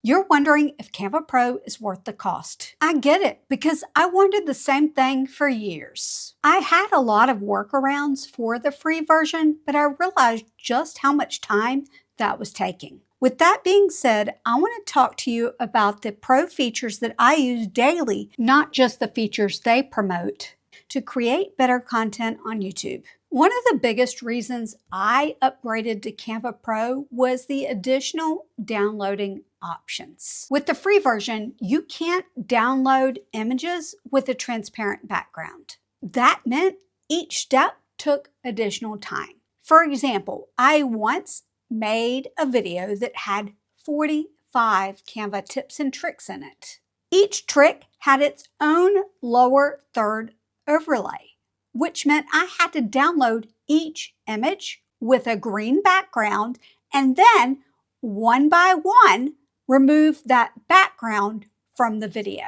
You're wondering if Canva Pro is worth the cost. I get it because I wanted the same thing for years. I had a lot of workarounds for the free version, but I realized just how much time that was taking. With that being said, I want to talk to you about the pro features that I use daily, not just the features they promote, to create better content on YouTube. One of the biggest reasons I upgraded to Canva Pro was the additional downloading options. With the free version, you can't download images with a transparent background. That meant each step took additional time. For example, I once made a video that had 45 Canva tips and tricks in it. Each trick had its own lower third overlay, which meant I had to download each image with a green background and then one by one remove that background from the video.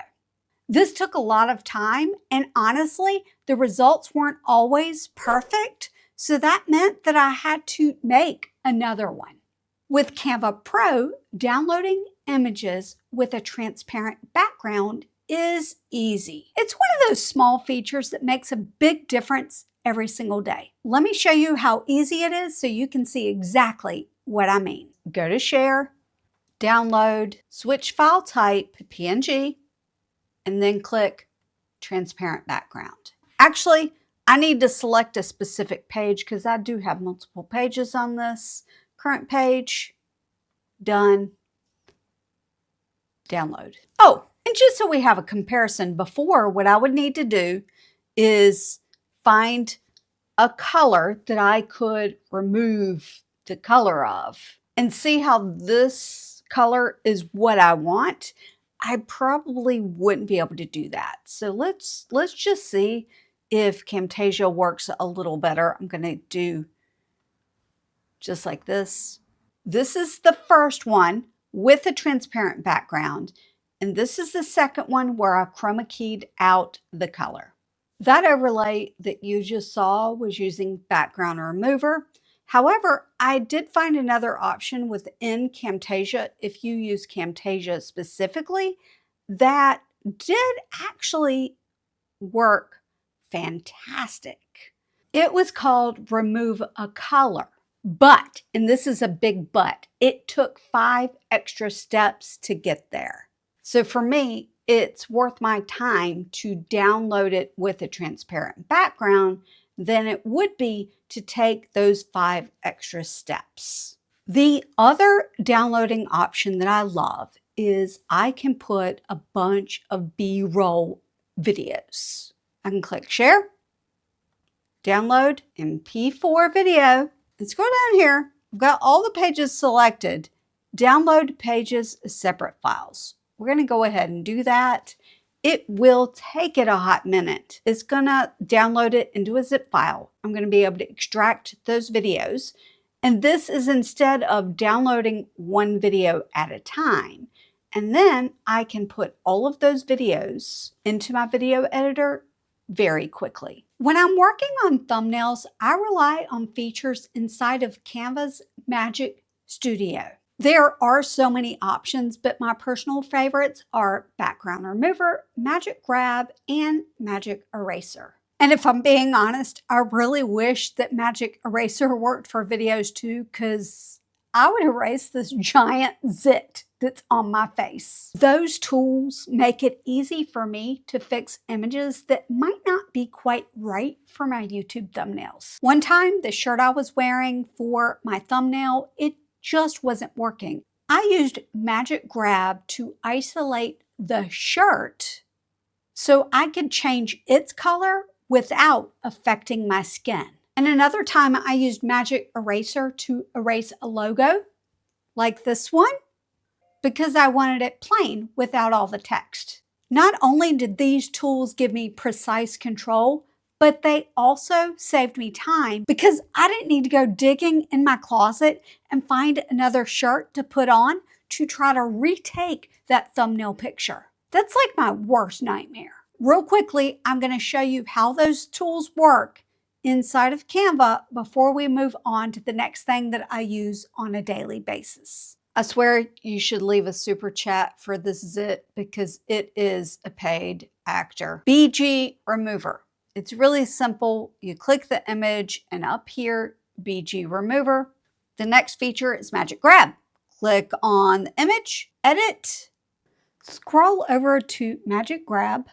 This took a lot of time, and honestly, the results weren't always perfect, so that meant that I had to make another one. With Canva Pro, downloading images with a transparent background is easy. It's one of those small features that makes a big difference every single day. Let me show you how easy it is so you can see exactly what I mean. Go to Share, Download, switch file type, PNG, and then click Transparent Background. Actually, I need to select a specific page because I do have multiple pages on this. Current page, done, download. Oh, and just so we have a comparison, before what I would need to do is find a color that I could remove the color of and see how this color is what I want. I probably wouldn't be able to do that. So let's just see if Camtasia works a little better. I'm going to do just like this. This is the first one with a transparent background, and this is the second one where I chroma keyed out the color. That overlay that you just saw was using background remover. However, I did find another option within Camtasia, if you use Camtasia specifically, that did actually work fantastic. It was called Remove a Color. But, and this is a big but, it took 5 extra steps to get there. So for me, it's worth my time to download it with a transparent background than it would be to take those 5 extra steps. The other downloading option that I love is I can put a bunch of B-roll videos. I can click Share, Download MP4 video, and scroll down here. I've got all the pages selected. Download pages as separate files. We're going to go ahead and do that. It will take it a hot minute. It's going to download it into a zip file. I'm going to be able to extract those videos. And this is instead of downloading one video at a time. And then I can put all of those videos into my video editor very quickly. When I'm working on thumbnails, I rely on features inside of Canva's Magic Studio. There are so many options, but my personal favorites are Background Remover, Magic Grab, and Magic Eraser. And if I'm being honest, I really wish that Magic Eraser worked for videos too, because I would erase this giant zit that's on my face. Those tools make it easy for me to fix images that might not be quite right for my YouTube thumbnails. One time, the shirt I was wearing for my thumbnail, it just wasn't working. I used Magic Grab to isolate the shirt so I could change its color without affecting my skin. And another time I used Magic Eraser to erase a logo like this one because I wanted it plain without all the text. Not only did these tools give me precise control, but they also saved me time because I didn't need to go digging in my closet and find another shirt to put on to try to retake that thumbnail picture. That's like my worst nightmare. Real quickly, I'm going to show you how those tools work inside of Canva before we move on to the next thing that I use on a daily basis. I swear you should leave a super chat for this zit because it is a paid actor. BG Remover. It's really simple. You click the image and up here, BG Remover. The next feature is Magic Grab. Click on the image, edit, scroll over to Magic Grab.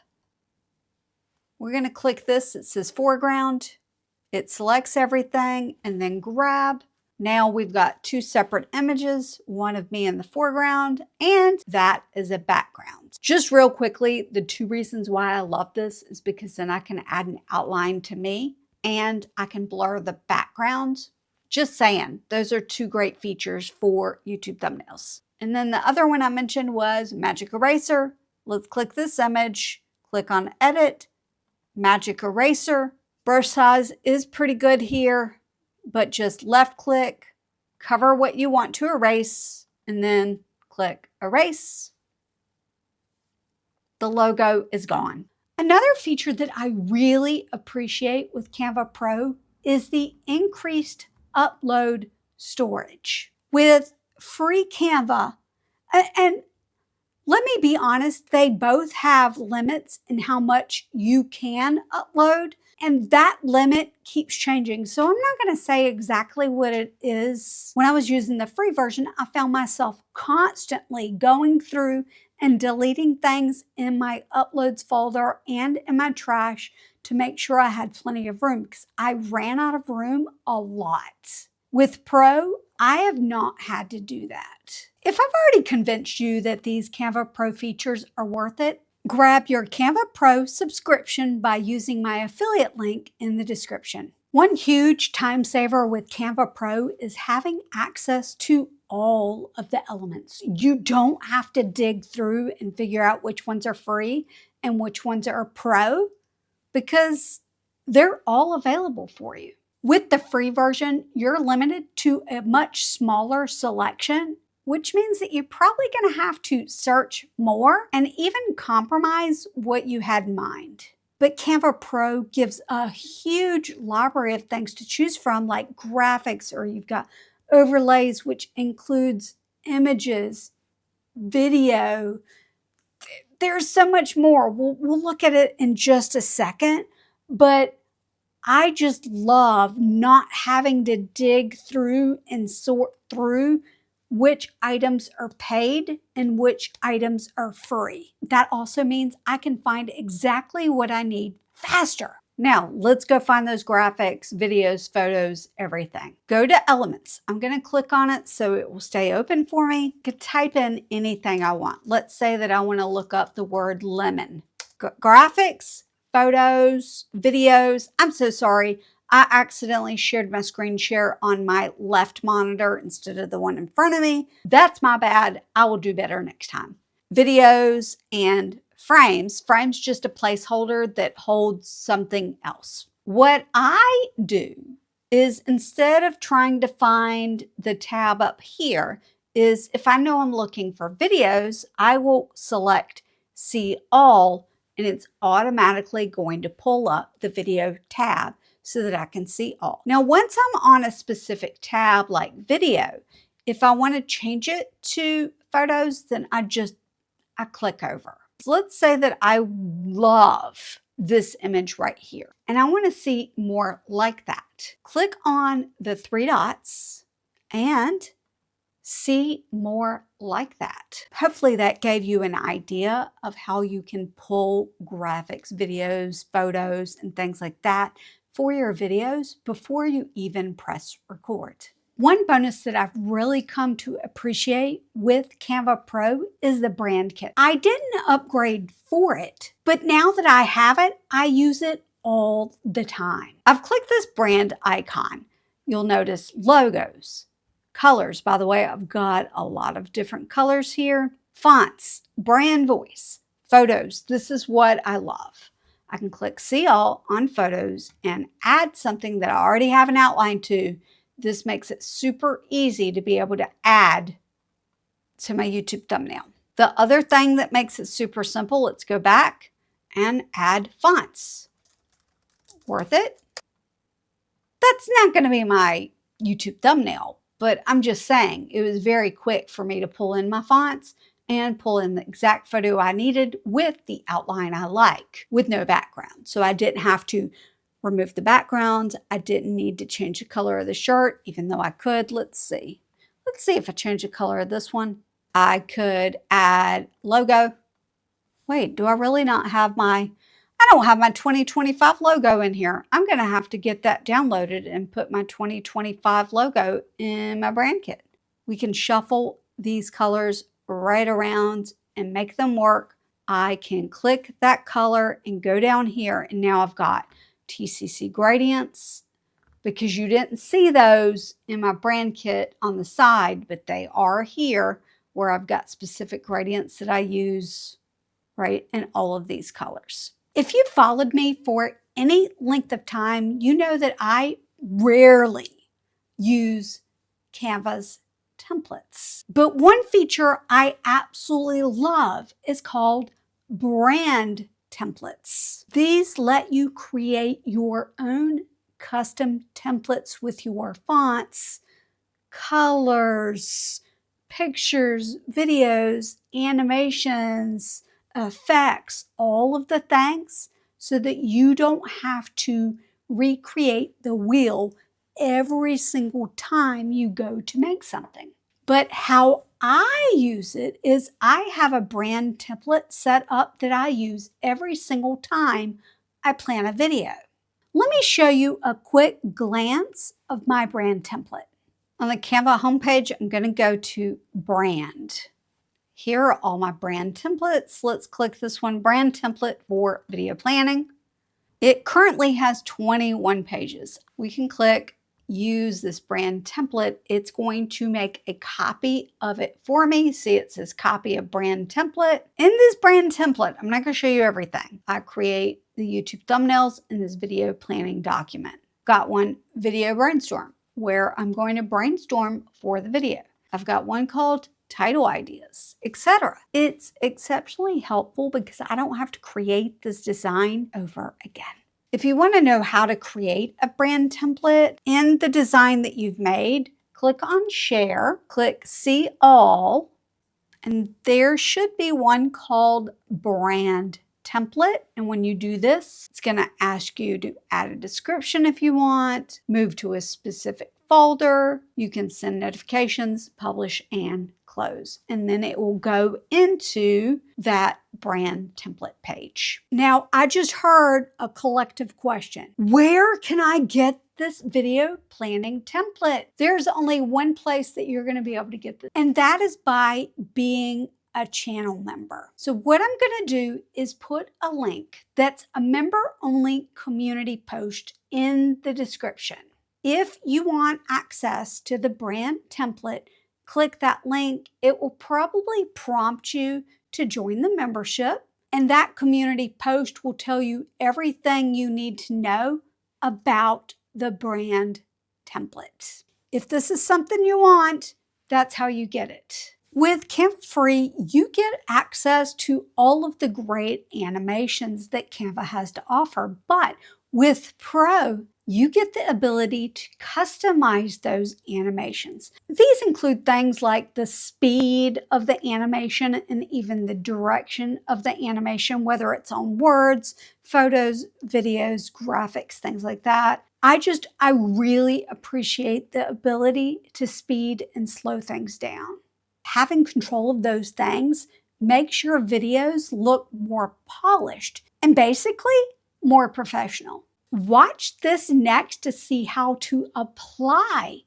We're going to click this. It says foreground. It selects everything and then grab. Now we've got two separate images, one of me in the foreground, and that is a background. Just real quickly, the two reasons why I love this is because then I can add an outline to me and I can blur the background. Just saying, those are two great features for YouTube thumbnails. And then the other one I mentioned was Magic Eraser. Let's click this image, click on Edit, Magic Eraser. Brush size is pretty good here, but just left click, cover what you want to erase, and then click Erase. The logo is gone. Another feature that I really appreciate with Canva Pro is the increased upload storage. With free Canva, and let me be honest, they both have limits in how much you can upload, and that limit keeps changing. So I'm not going to say exactly what it is. When I was using the free version, I found myself constantly going through and deleting things in my uploads folder and in my trash to make sure I had plenty of room because I ran out of room a lot. With Pro, I have not had to do that. If I've already convinced you that these Canva Pro features are worth it, grab your Canva Pro subscription by using my affiliate link in the description. One huge time saver with Canva Pro is having access to all of the elements. You don't have to dig through and figure out which ones are free and which ones are pro because they're all available for you. With the free version, you're limited to a much smaller selection, which means that you're probably going to have to search more and even compromise what you had in mind. But Canva Pro gives a huge library of things to choose from, like graphics, or you've got overlays, which includes images, video. There's so much more. We'll look at it in just a second, but I just love not having to dig through and sort through which items are paid and which items are free. That also means I can find exactly what I need faster. Now, let's go find those graphics, videos, photos, everything. Go to Elements. I'm going to click on it so it will stay open for me. I could type in anything I want. Let's say that I want to look up the word lemon. Graphics, photos, videos. I'm so sorry. I accidentally shared my screen share on my left monitor instead of the one in front of me. That's my bad. I will do better next time. Videos and frames. Frames just a placeholder that holds something else. What I do is instead of trying to find the tab up here is if I know I'm looking for videos, I will select See All and it's automatically going to pull up the video tab so that I can see all. Now, once I'm on a specific tab like video, if I want to change it to photos, then I click over. So let's say that I love this image right here and I want to see more like that. Click on the three dots and see more like that. Hopefully that gave you an idea of how you can pull graphics, videos, photos, and things like that for your videos before you even press record. One bonus that I've really come to appreciate with Canva Pro is the brand kit. I didn't upgrade for it, but now that I have it, I use it all the time. I've clicked this brand icon. You'll notice logos, colors. By the way, I've got a lot of different colors here. Fonts, brand voice, photos. This is what I love. I can click See All on photos and add something that I already have an outline to. This makes it super easy to be able to add to my YouTube thumbnail. The other thing that makes it super simple, let's go back and add fonts. Worth it? That's not going to be my YouTube thumbnail, but I'm just saying it was very quick for me to pull in my fonts and pull in the exact photo I needed with the outline I like with no background. So I didn't have to remove the background. I didn't need to change the color of the shirt, even though I could. Let's see. Let's see if I change the color of this one. I could add logo. Wait, do I really not have I don't have my 2025 logo in here. I'm going to have to get that downloaded and put my 2025 logo in my brand kit. We can shuffle these colors right around and make them work. I can click that color and go down here, and now I've got TCC gradients, because you didn't see those in my brand kit on the side, but they are here where I've got specific gradients that I use right in all of these colors. If you've followed me for any length of time, you know that I rarely use Canva's templates. But one feature I absolutely love is called brand templates. These let you create your own custom templates with your fonts, colors, pictures, videos, animations, effects, all of the things, so that you don't have to recreate the wheel every single time you go to make something. But how I use it is I have a brand template set up that I use every single time I plan a video. Let me show you a quick glance of my brand template. On the Canva homepage, I'm going to go to brand. Here are all my brand templates. Let's click this one, brand template for video planning. It currently has 21 pages. We can click use this brand template. It's going to make a copy of it for me. See, it says copy of brand template. In this brand template, I'm not going to show you everything. I create the YouTube thumbnails in this video planning document. Got one video brainstorm where I'm going to brainstorm for the video. I've got one called title ideas, etc. It's exceptionally helpful because I don't have to create this design over again. If you want to know how to create a brand template in the design that you've made, click on share, click see all, and there should be one called brand template. And when you do this, it's going to ask you to add a description if you want, move to a specific folder. You can send notifications, publish, and close. And then it will go into that brand template page. Now, I just heard a collective question. Where can I get this video planning template? There's only one place that you're going to be able to get this, and that is by being a channel member. So what I'm going to do is put a link that's a member-only community post in the description. If you want access to the brand template, click that link. It will probably prompt you to join the membership, and that community post will tell you everything you need to know about the brand template. If this is something you want, that's how you get it. With Canva Free, you get access to all of the great animations that Canva has to offer, but with Pro, you get the ability to customize those animations. These include things like the speed of the animation and even the direction of the animation, whether it's on words, photos, videos, graphics, things like that. I really appreciate the ability to speed and slow things down. Having control of those things makes your videos look more polished and basically more professional. Watch this next to see how to apply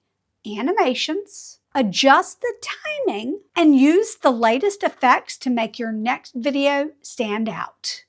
animations, adjust the timing, and use the latest effects to make your next video stand out.